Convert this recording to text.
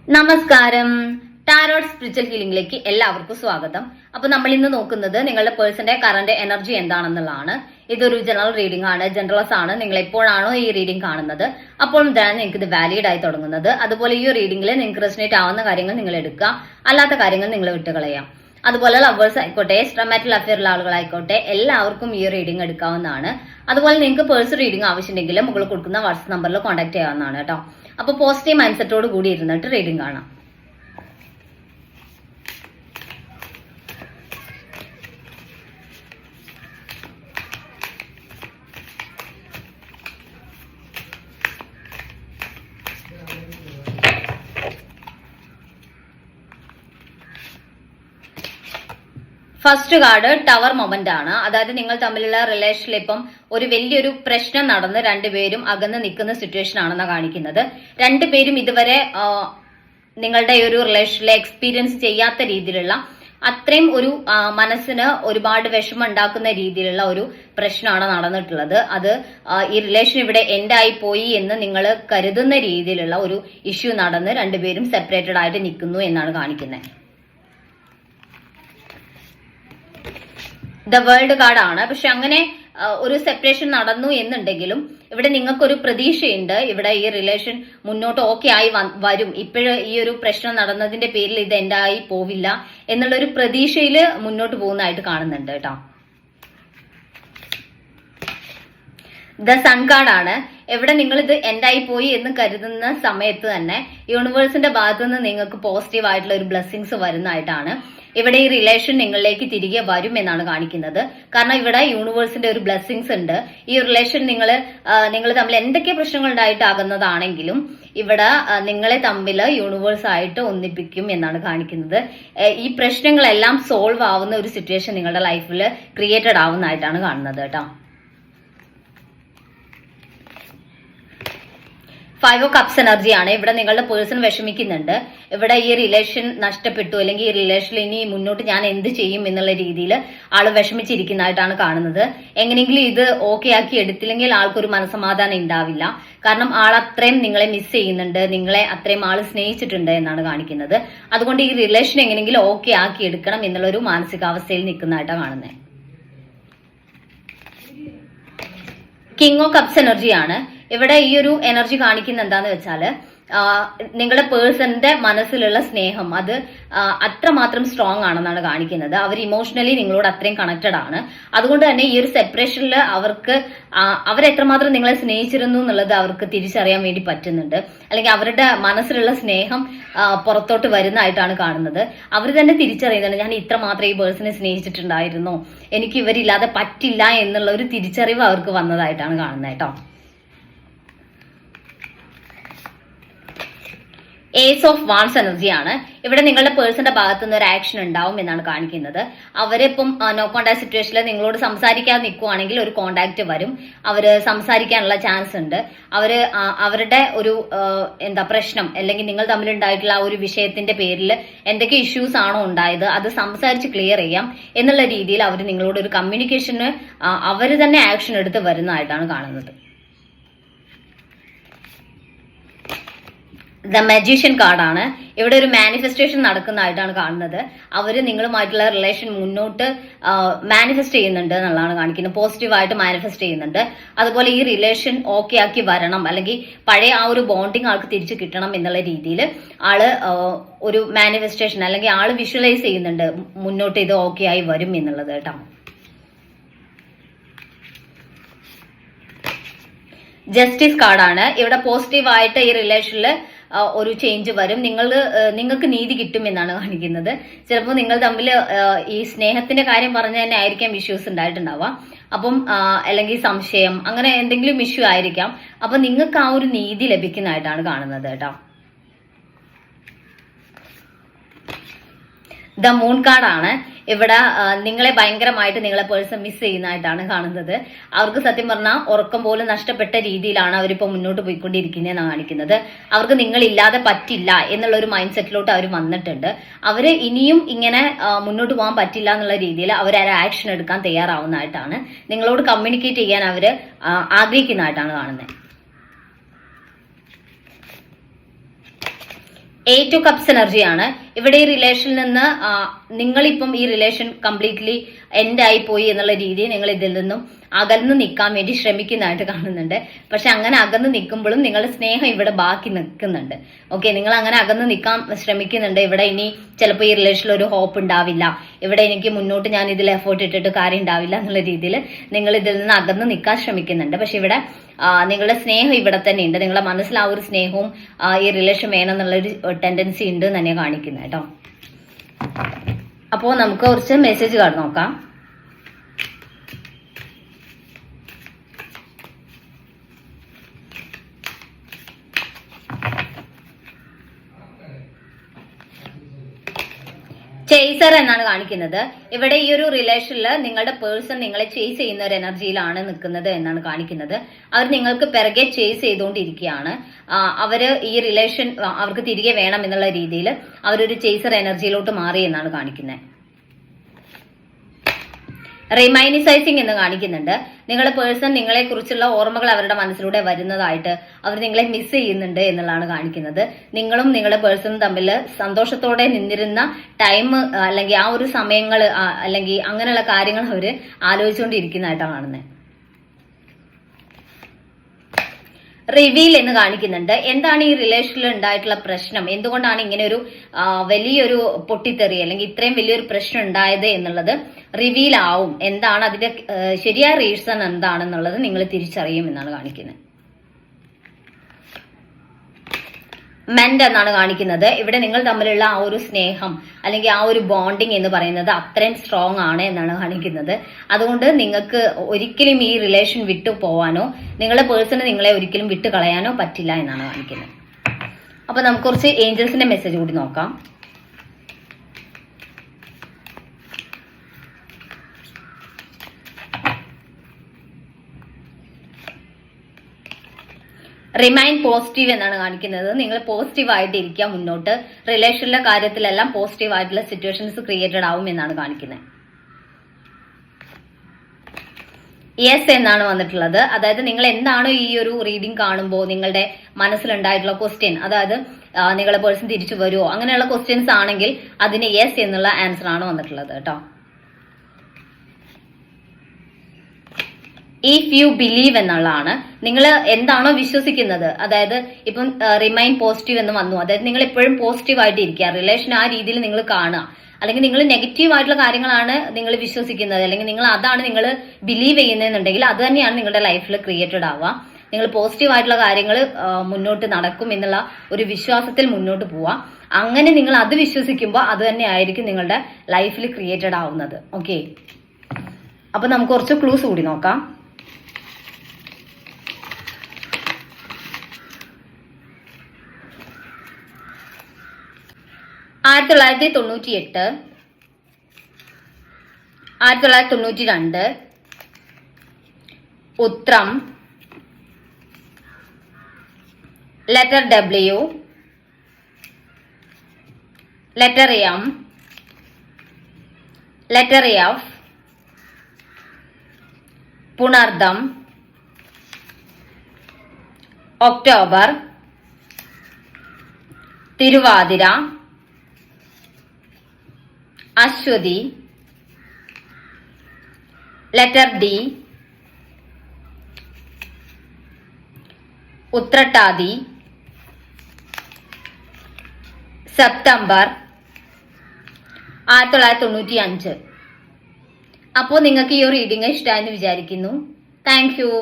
നമസ്കാരം. Tarot spiritual ഹീലിംഗിലേക്ക് എല്ലാവർക്കും സ്വാഗതം. അപ്പൊ നമ്മൾ ഇന്ന് നോക്കുന്നത് നിങ്ങളുടെ പേഴ്സന്റെ കറന്റ് എനർജി എന്താണെന്നുള്ളതാണ്. ഇതൊരു ജനറൽ റീഡിംഗ് ആണ്, ജനറൽസ് ആണ്. നിങ്ങൾ എപ്പോഴാണോ ഈ റീഡിംഗ് കാണുന്നത് അപ്പോൾ ഇതാണ് നിങ്ങൾക്ക് ഇത് വാലിഡ് ആയി തുടങ്ങുന്നത്. അതുപോലെ ഈ റീഡിംഗിൽ നിങ്ങൾക്ക് റെസനേറ്റ് ആവുന്ന കാര്യങ്ങൾ നിങ്ങൾ എടുക്കുക, അല്ലാത്ത കാര്യങ്ങൾ നിങ്ങൾ വിട്ടുകളയാം. അതുപോലെ ലവേഴ്സ് ആയിക്കോട്ടെ, എക്സ്ട്രാമാരിറ്റൽ അഫെയറുള്ള ആളുകളായിക്കോട്ടെ, എല്ലാവർക്കും ഈ റീഡിംഗ് എടുക്കാവുന്നതാണ്. അതുപോലെ നിങ്ങൾക്ക് പേഴ്സണൽ റീഡിംഗ് ആവശ്യമുണ്ടെങ്കിൽ മുകളിൽ കൊടുക്കുന്ന വാട്സ്ആപ്പ് നമ്പറിൽ കോൺടാക്ട് ചെയ്യാവുന്നതാണ് കേട്ടോ. അപ്പൊ പോസിറ്റീവ് മൈൻഡ് സെറ്റോട് കൂടി ഇരുന്നിട്ട് റീഡിംഗ് കാണാം. ഫസ്റ്റ് കാർഡ് ടവർ മൊമെന്റ് ആണ്. അതായത് നിങ്ങൾ തമ്മിലുള്ള റിലേഷനിൽ ഇപ്പം ഒരു വലിയൊരു പ്രശ്നം നടന്ന് രണ്ടുപേരും അകന്ന് നിൽക്കുന്ന സിറ്റുവേഷൻ ആണെന്നാണ് കാണിക്കുന്നത്. രണ്ടുപേരും ഇതുവരെ നിങ്ങളുടെ ഒരു റിലേഷനിലെ എക്സ്പീരിയൻസ് ചെയ്യാത്ത രീതിയിലുള്ള അത്രയും ഒരു മനസ്സിന് ഒരുപാട് വിഷമം ഉണ്ടാക്കുന്ന രീതിയിലുള്ള ഒരു പ്രശ്നമാണ് നടന്നിട്ടുള്ളത്. അത് ഈ റിലേഷൻ ഇവിടെ എൻഡ് ആയി പോയി എന്ന് നിങ്ങൾ കരുതുന്ന രീതിയിലുള്ള ഒരു ഇഷ്യൂ നടന്ന് രണ്ടുപേരും സെപ്പറേറ്റഡ് ആയിട്ട് നിൽക്കുന്നു എന്നാണ് കാണിക്കുന്നത്. ദ വേൾഡ് കാർഡാണ്. പക്ഷെ അങ്ങനെ ഒരു സെപ്പറേഷൻ നടന്നു എന്നുണ്ടെങ്കിലും ഇവിടെ നിങ്ങൾക്കൊരു പ്രതീക്ഷയുണ്ട്. ഇവിടെ ഈ റിലേഷൻ മുന്നോട്ട് ഓക്കെ ആയി വരും, ഇപ്പോഴും ഈ ഒരു പ്രശ്നം നടന്നതിന്റെ പേരിൽ ഇത് എന്തായി പോവില്ല എന്നുള്ളൊരു പ്രതീക്ഷയിൽ മുന്നോട്ട് പോകുന്നതായിട്ട് കാണുന്നുണ്ട് കേട്ടോ. ദ സൺ കാർഡാണ്. എവിടെ നിങ്ങൾ ഇത് എൻഡായി പോയി എന്ന് കരുതുന്ന സമയത്ത് തന്നെ യൂണിവേഴ്സിന്റെ ഭാഗത്തു നിന്ന് നിങ്ങൾക്ക് പോസിറ്റീവ് ആയിട്ടുള്ള ഒരു ബ്ലെസ്സിങ്സ് വരുന്നതായിട്ടാണ്. ഇവിടെ ഈ റിലേഷൻ നിങ്ങളിലേക്ക് വരും എന്നാണ് കാണിക്കുന്നത്. കാരണം ഇവിടെ യൂണിവേഴ്സിന്റെ ഒരു ബ്ലെസ്സിങ്സ് ഉണ്ട്. ഈ റിലേഷൻ നിങ്ങൾ തമ്മിൽ എന്തൊക്കെ പ്രശ്നങ്ങൾ ഉണ്ടായിട്ടാകുന്നതാണെങ്കിലും ഇവിടെ നിങ്ങളെ തമ്മിൽ യൂണിവേഴ്സ് ആയിട്ട് ഒന്നിപ്പിക്കും എന്നാണ് കാണിക്കുന്നത്. ഈ പ്രശ്നങ്ങളെല്ലാം സോൾവ് ആവുന്ന ഒരു സിറ്റുവേഷൻ നിങ്ങളുടെ ലൈഫിൽ ക്രിയേറ്റഡ് ആവുന്നതായിട്ടാണ് കാണുന്നത് കേട്ടോ. 5 ഓഫ് കപ്സ് എനർജിയാണ്. ഇവിടെ നിങ്ങളുടെ പേഴ്സൺ വിഷമിക്കുന്നുണ്ട്. ഇവിടെ ഈ റിലേഷൻ നഷ്ടപ്പെട്ടു, അല്ലെങ്കിൽ ഈ റിലേഷനിൽ ഇനി മുന്നോട്ട് ഞാൻ എന്ത് ചെയ്യും എന്നുള്ള രീതിയിൽ ആള് വിഷമിച്ചിരിക്കുന്നതായിട്ടാണ് കാണുന്നത്. എങ്ങനെയെങ്കിലും ഇത് ഓക്കെ ആക്കി എടുത്തില്ലെങ്കിൽ ആൾക്കൊരു മനസ്സമാധാനം ഉണ്ടാവില്ല. കാരണം ആൾ അത്രയും നിങ്ങളെ മിസ് ചെയ്യുന്നുണ്ട്, നിങ്ങളെ അത്രയും ആള് സ്നേഹിച്ചിട്ടുണ്ട് എന്നാണ് കാണിക്കുന്നത്. അതുകൊണ്ട് ഈ റിലേഷൻ എങ്ങനെയെങ്കിലും ഓക്കെ ആക്കി എടുക്കണം എന്നുള്ളൊരു മാനസികാവസ്ഥയിൽ നിൽക്കുന്നതായിട്ടാണ് കാണുന്നത്. കിങ് ഓഫ് കപ്സ് എനർജിയാണ്. ഇവിടെ ഈ ഒരു എനർജി കാണിക്കുന്ന എന്താന്ന് വെച്ചാല് നിങ്ങളുടെ പേഴ്സന്റെ മനസ്സിലുള്ള സ്നേഹം അത് അത്രമാത്രം സ്ട്രോങ് ആണെന്നാണ് കാണിക്കുന്നത്. അവർ ഇമോഷണലി നിങ്ങളോട് അത്രയും കണക്റ്റഡ് ആണ്. അതുകൊണ്ട് തന്നെ ഈ ഒരു സെപ്പറേഷനിൽ അവരെത്രമാത്രം നിങ്ങളെ സ്നേഹിച്ചിരുന്നു എന്നുള്ളത് അവർക്ക് തിരിച്ചറിയാൻ വേണ്ടി പറ്റുന്നുണ്ട്. അല്ലെങ്കിൽ അവരുടെ മനസ്സിലുള്ള സ്നേഹം പുറത്തോട്ട് വരുന്നതായിട്ടാണ് കാണുന്നത്. അവർ തന്നെ തിരിച്ചറിയുന്നുണ്ട്, ഞാൻ ഇത്രമാത്രം ഈ പേഴ്സണെ സ്നേഹിച്ചിട്ടുണ്ടായിരുന്നു, എനിക്ക് ഇവരില്ലാതെ പറ്റില്ല എന്നുള്ള ഒരു തിരിച്ചറിവ് അവർക്ക് വന്നതായിട്ടാണ് കാണുന്നത് കേട്ടോ. ഏസ് ഓഫ് വാൺസ് എനർജിയാണ്. ഇവിടെ നിങ്ങളുടെ പേഴ്സന്റെ ഭാഗത്തു നിന്ന് ഒരു ആക്ഷൻ ഉണ്ടാവും എന്നാണ് കാണിക്കുന്നത്. അവരിപ്പം നോ കോണ്ടാക്ട് സിറ്റുവേഷനിൽ നിങ്ങളോട് സംസാരിക്കാതെ നിൽക്കുവാണെങ്കിൽ ഒരു കോണ്ടാക്ട് വരും. അവര് സംസാരിക്കാനുള്ള ചാൻസ് ഉണ്ട്. അവരുടെ ഒരു പ്രശ്നം അല്ലെങ്കിൽ നിങ്ങൾ തമ്മിലുണ്ടായിട്ടുള്ള ആ ഒരു വിഷയത്തിന്റെ പേരിൽ എന്തൊക്കെ ഇഷ്യൂസ് ആണോ ഉണ്ടായത് അത് സംസാരിച്ച് ക്ലിയർ ചെയ്യാം എന്നുള്ള രീതിയിൽ അവർ നിങ്ങളോട് ഒരു കമ്മ്യൂണിക്കേഷന് അവർ തന്നെ ആക്ഷൻ എടുത്ത് വരുന്നതായിട്ടാണ് കാണുന്നത്. ദ മജീഷ്യൻ കാർഡാണ്. ഇവിടെ ഒരു മാനിഫെസ്റ്റേഷൻ നടക്കുന്നതായിട്ടാണ് കാണുന്നത്. അവര് നിങ്ങളുമായിട്ടുള്ള റിലേഷൻ മുന്നോട്ട് മാനിഫെസ്റ്റ് ചെയ്യുന്നുണ്ട് എന്നുള്ളതാണ് കാണിക്കുന്നത്. പോസിറ്റീവായിട്ട് മാനിഫെസ്റ്റ് ചെയ്യുന്നുണ്ട്. അതുപോലെ ഈ റിലേഷൻ ഓക്കെ ആക്കി വരണം, അല്ലെങ്കിൽ പഴയ ആ ഒരു ബോണ്ടിങ് ആൾക്ക് തിരിച്ചു കിട്ടണം എന്നുള്ള രീതിയിൽ ആള് ഒരു മാനിഫെസ്റ്റേഷൻ അല്ലെങ്കിൽ ആള് വിഷ്വലൈസ് ചെയ്യുന്നുണ്ട് മുന്നോട്ട് ഇത് ഓക്കെ ആയി വരും എന്നുള്ളത് കേട്ടോ. ജസ്റ്റിസ് കാർഡാണ്. ഇവിടെ പോസിറ്റീവായിട്ട് ഈ റിലേഷനിൽ ഒരു ചേഞ്ച് വരും. നിങ്ങൾക്ക് നീതി കിട്ടും എന്നാണ് കാണിക്കുന്നത്. ചിലപ്പോൾ നിങ്ങൾ തമ്മിൽ ഈ സ്നേഹത്തിന്റെ കാര്യം പറഞ്ഞ തന്നെ ആയിരിക്കാം ഇഷ്യൂസ് ഉണ്ടായിട്ടുണ്ടാവുക. അപ്പം അല്ലെങ്കിൽ സംശയം അങ്ങനെ എന്തെങ്കിലും ഇഷ്യൂ ആയിരിക്കാം. അപ്പൊ നിങ്ങൾക്ക് ആ ഒരു നീതി ലഭിക്കുന്നതായിട്ടാണ് കാണുന്നത് കേട്ടോ. ദ മൂൺ കാർഡാണ്. ഇവിടെ നിങ്ങളെ ഭയങ്കരമായിട്ട് നിങ്ങളെ പേഴ്സൺ മിസ് ചെയ്യുന്നതായിട്ടാണ് കാണുന്നത്. അവർക്ക് സത്യം പറഞ്ഞാൽ ഉറക്കം പോലും നഷ്ടപ്പെട്ട രീതിയിലാണ് അവരിപ്പോൾ മുന്നോട്ട് പോയിക്കൊണ്ടിരിക്കുന്നതെന്നാണ് കാണിക്കുന്നത്. അവർക്ക് നിങ്ങളില്ലാതെ പറ്റില്ല എന്നുള്ള ഒരു മൈൻഡ് സെറ്റിലോട്ട് അവർ വന്നിട്ടുണ്ട്. അവര് ഇനിയും ഇങ്ങനെ മുന്നോട്ട് പോകാൻ പറ്റില്ല എന്നുള്ള രീതിയിൽ അവർ ആക്ഷൻ എടുക്കാൻ തയ്യാറാവുന്നതായിട്ടാണ്, നിങ്ങളോട് കമ്മ്യൂണിക്കേറ്റ് ചെയ്യാൻ അവർ ആഗ്രഹിക്കുന്നതായിട്ടാണ് കാണുന്നത്. 8 കപ്സ് എനർജിയാണ്. ഇവിടെ ഈ റിലേഷനിൽ നിന്ന് നിങ്ങളിപ്പം ഈ റിലേഷൻ കംപ്ലീറ്റ്ലി എൻഡ് ആയി പോയി എന്നുള്ള രീതിയിൽ നിങ്ങൾ ഇതിൽ നിന്നും അകന്ന് നിൽക്കാൻ വേണ്ടി ശ്രമിക്കുന്നതായിട്ട് കാണുന്നുണ്ട്. പക്ഷെ അങ്ങനെ അകന്ന് നിൽക്കുമ്പോഴും നിങ്ങളുടെ സ്നേഹം ഇവിടെ ബാക്കി നിൽക്കുന്നുണ്ട്. ഓക്കെ, നിങ്ങൾ അങ്ങനെ അകന്ന് നിൽക്കാൻ ശ്രമിക്കുന്നുണ്ട്. ഇവിടെ ഇനി ചിലപ്പോൾ ഈ റിലേഷനിൽ ഒരു ഹോപ്പ് ഉണ്ടാവില്ല, ഇവിടെ എനിക്ക് മുന്നോട്ട് ഞാൻ ഇതിൽ എഫേർട്ട് ഇട്ടിട്ട് കാര്യം ഉണ്ടാവില്ല എന്നുള്ള രീതിയിൽ നിങ്ങൾ ഇതിൽ നിന്ന് അകന്ന് നിൽക്കാൻ ശ്രമിക്കുന്നുണ്ട്. പക്ഷെ ഇവിടെ നിങ്ങളുടെ സ്നേഹം ഇവിടെ തന്നെ ഉണ്ട്. നിങ്ങളുടെ മനസ്സിൽ ആ ഒരു സ്നേഹവും ഈ റിലേഷൻ വേണം എന്നുള്ളൊരു ടെൻഡൻസി ഉണ്ട് തന്നെ കാണിക്കുന്നത് കേട്ടോ. അപ്പോൾ നമുക്ക് കുറച്ച് മെസ്സേജ് കാർഡ് നോക്കാം. ചേസർ എന്നാണ് കാണിക്കുന്നത്. ഇവിടെ ഈ ഒരു റിലേഷനിൽ നിങ്ങളുടെ പേഴ്സൺ നിങ്ങളെ ചേസ് ചെയ്യുന്ന ഒരു എനർജിയിലാണ് നിൽക്കുന്നത് എന്നാണ് കാണിക്കുന്നത്. അവർ നിങ്ങൾക്ക് പിറകെ ചേസ് ചെയ്തുകൊണ്ടിരിക്കുകയാണ്. അവര് ഈ റിലേഷൻ അവർക്ക് തിരികെ വേണം എന്നുള്ള രീതിയിൽ അവരൊരു ചേസർ എനർജിയിലോട്ട് മാറി എന്നാണ് കാണിക്കുന്നത്. റിമൈനിസൈസിങ് എന്ന് കാണിക്കുന്നുണ്ട്. നിങ്ങളുടെ പേഴ്സൺ നിങ്ങളെ കുറിച്ചുള്ള ഓർമ്മകൾ അവരുടെ മനസ്സിലൂടെ വരുന്നതായിട്ട്, അവർ നിങ്ങളെ മിസ് ചെയ്യുന്നുണ്ട് എന്നുള്ളതാണ് കാണിക്കുന്നത്. നിങ്ങളും നിങ്ങളുടെ പേഴ്സണും തമ്മിൽ സന്തോഷത്തോടെ നിന്നിരുന്ന ടൈം അല്ലെങ്കിൽ ആ ഒരു സമയങ്ങൾ അല്ലെങ്കിൽ അങ്ങനെയുള്ള കാര്യങ്ങൾ അവർ ആലോചിച്ചുകൊണ്ടിരിക്കുന്നതായിട്ടാണ് കാണുന്നത്. റിവീൽ എന്ന് കാണിക്കുന്നുണ്ട്. എന്താണ് ഈ റിലേഷനിൽ ഉണ്ടായിട്ടുള്ള പ്രശ്നം, എന്തുകൊണ്ടാണ് ഇങ്ങനെ ഒരു വലിയൊരു പൊട്ടിത്തെറി അല്ലെങ്കിൽ ഇത്രയും വലിയൊരു പ്രശ്നം ഉണ്ടായത് എന്നുള്ളത് റിവീൽ ആവും. എന്താണ് അതിന്റെ ശരിയായ റീസൺ എന്താണെന്നുള്ളത് നിങ്ങൾ തിരിച്ചറിയും എന്നാണ് കാണിക്കുന്നത്. മെന്റ് എന്നാണ് കാണിക്കുന്നത്. ഇവിടെ നിങ്ങൾ തമ്മിലുള്ള ആ ഒരു സ്നേഹം അല്ലെങ്കിൽ ആ ഒരു ബോണ്ടിങ് എന്ന് പറയുന്നത് അത്രയും സ്ട്രോങ് ആണ് എന്നാണ് കാണിക്കുന്നത്. അതുകൊണ്ട് നിങ്ങൾക്ക് ഒരിക്കലും ഈ റിലേഷൻ വിട്ടു പോവാനോ നിങ്ങളുടെ പേഴ്സണ് നിങ്ങളെ ഒരിക്കലും വിട്ടു കളയാനോ പറ്റില്ല എന്നാണ് കാണിക്കുന്നത്. അപ്പൊ നമുക്ക് കുറച്ച് ഏഞ്ചൽസിന്റെ മെസ്സേജ് കൂടി നോക്കാം. റിമൈൻ പോസിറ്റീവ് എന്നാണ് കാണിക്കുന്നത്. നിങ്ങൾ പോസിറ്റീവ് ആയിട്ട് ഇരിക്കുക മുന്നോട്ട്. റിലേഷനിലെ കാര്യത്തിലെല്ലാം പോസിറ്റീവ് ആയിട്ടുള്ള സിറ്റുവേഷൻസ് ക്രിയേറ്റഡ് ആവും എന്നാണ് കാണിക്കുന്നത്. യെസ് എന്നാണ് വന്നിട്ടുള്ളത്. അതായത് നിങ്ങൾ എന്താണോ ഈ ഒരു റീഡിംഗ് കാണുമ്പോൾ നിങ്ങളുടെ മനസ്സിലുണ്ടായിട്ടുള്ള ക്വസ്റ്റ്യൻ, അതായത് നിങ്ങളുടെ പേഴ്സൺ തിരിച്ചു വരുമോ അങ്ങനെയുള്ള ക്വസ്റ്റ്യൻസ് ആണെങ്കിൽ അതിന് യെസ് എന്നുള്ള ആൻസർ ആണ് വന്നിട്ടുള്ളത് കേട്ടോ. ഇഫ് യു ബിലീവ് എന്നുള്ളതാണ്. നിങ്ങൾ എന്താണോ വിശ്വസിക്കുന്നത്, അതായത് ഇപ്പം റിമൈൻ പോസിറ്റീവ് എന്ന് വന്നു, അതായത് നിങ്ങൾ എപ്പോഴും പോസിറ്റീവ് ആയിട്ട് ഇരിക്കുക, റിലേഷൻ ആ രീതിയിൽ നിങ്ങൾ കാണുക. അല്ലെങ്കിൽ നിങ്ങൾ നെഗറ്റീവ് ആയിട്ടുള്ള കാര്യങ്ങളാണ് നിങ്ങൾ വിശ്വസിക്കുന്നത്, അല്ലെങ്കിൽ നിങ്ങൾ അതാണ് നിങ്ങൾ ബിലീവ് ചെയ്യുന്നതെന്നുണ്ടെങ്കിൽ അത് തന്നെയാണ് നിങ്ങളുടെ ലൈഫിൽ ക്രിയേറ്റഡ് ആവുക. നിങ്ങൾ പോസിറ്റീവ് ആയിട്ടുള്ള കാര്യങ്ങൾ മുന്നോട്ട് നടക്കും എന്നുള്ള ഒരു വിശ്വാസത്തിൽ മുന്നോട്ട് പോവുക. അങ്ങനെ നിങ്ങൾ അത് വിശ്വസിക്കുമ്പോൾ അത് തന്നെ ആയിരിക്കും നിങ്ങളുടെ ലൈഫിൽ ക്രിയേറ്റഡ് ആവുന്നത്. ഓക്കെ, അപ്പൊ നമുക്ക് കുറച്ച് ക്ലൂസ് കൂടി നോക്കാം. 1998, 1992, Uthram, letter W, letter M, letter F, Punartham, October, Thiruvathira, Ashwathi, letter D, Uthrattathi, September 1995. അപ്പോൾ നിങ്ങൾക്ക് ഈ ഒരു റീഡിംഗ് ഇഷ്ടമായെന്ന് വിചാരിക്കുന്നു. Thank U.